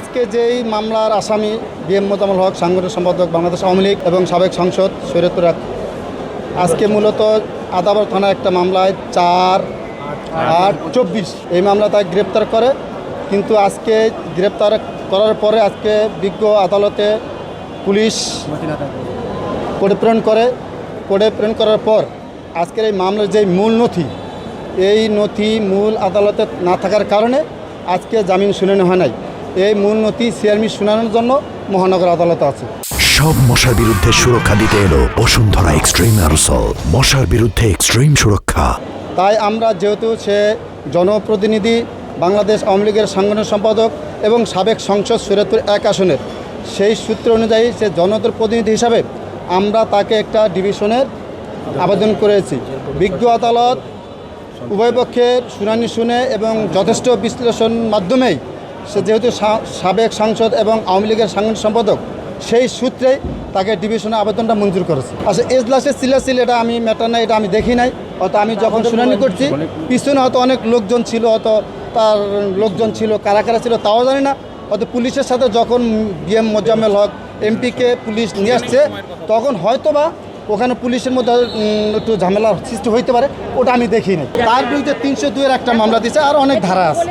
আজকে যেই মামলার আসামি বিএম মোজাম্মেল হক, সাংগঠনিক সম্পাদক বাংলাদেশ আওয়ামী লীগ এবং সাবেক সংসদ শরীয়তুর, আজকে মূলত আদাবর থানায় একটা মামলায় 4/8/24 এই মামলা তাকে গ্রেপ্তার করে। কিন্তু আজকে গ্রেপ্তার করার পরে আজকে বিজ্ঞ আদালতে পুলিশ কোর্টে প্রেরণ করে। কোর্টে প্রেরণ করার পর আজকের এই মামলার যে মূল নথি, এই নথি মূল আদালতে না থাকার কারণে আজকে জামিন শুনানি হয় নাই। এই মূল নথি সিআরমি শুনানোর জন্য মহানগর আদালতে আছে। সব মশার বিরুদ্ধে সুরক্ষা দিতে এলো বসুন্ধরা এক্সট্রিম অ্যারোসল, মশার বিরুদ্ধে এক্সট্রিম সুরক্ষা। তাই আমরা যেহেতু সে জনপ্রতিনিধি, বাংলাদেশ আওয়ামী লীগের সাংগঠনিক সম্পাদক এবং সাবেক সংসদ শরীয়তুর 1 আসনের, সেই সূত্র অনুযায়ী সে জনপ্রতিনিধি হিসাবে আমরা তাকে একটা ডিভিশনের আবেদন করেছি। বিজ্ঞ আদালত উভয় পক্ষের শুনানি শুনে এবং যথেষ্ট বিশ্লেষণ মাধ্যমেই সে যেহেতু সাবেক সাংসদ এবং আওয়ামী লীগের সাংগঠনিক সম্পাদক, সেই সূত্রেই তাকে ডিভিশনে আবেদনটা মঞ্জুর করেছে। আচ্ছা, এজলাসে ছিল এটা আমি ম্যাটার না, এটা আমি দেখি নাই। হয়তো আমি যখন শুনানি করছি পিছনে হয়তো অনেক লোকজন ছিল, হয়তো তার লোকজন ছিল, কারা কারা ছিল তাও জানি না। হয়তো পুলিশের সাথে যখন বিএম মোজাম্মেল হক এমপিকে পুলিশ নিয়ে আসছে তখন হয়তো বা ওখানে পুলিশের মধ্যে একটু ঝামেলার সৃষ্টি হইতে পারে, ওটা আমি দেখি নাই। তার বিরুদ্ধে 302-এর একটা মামলা দিয়েছে, আর অনেক ধারা আছে।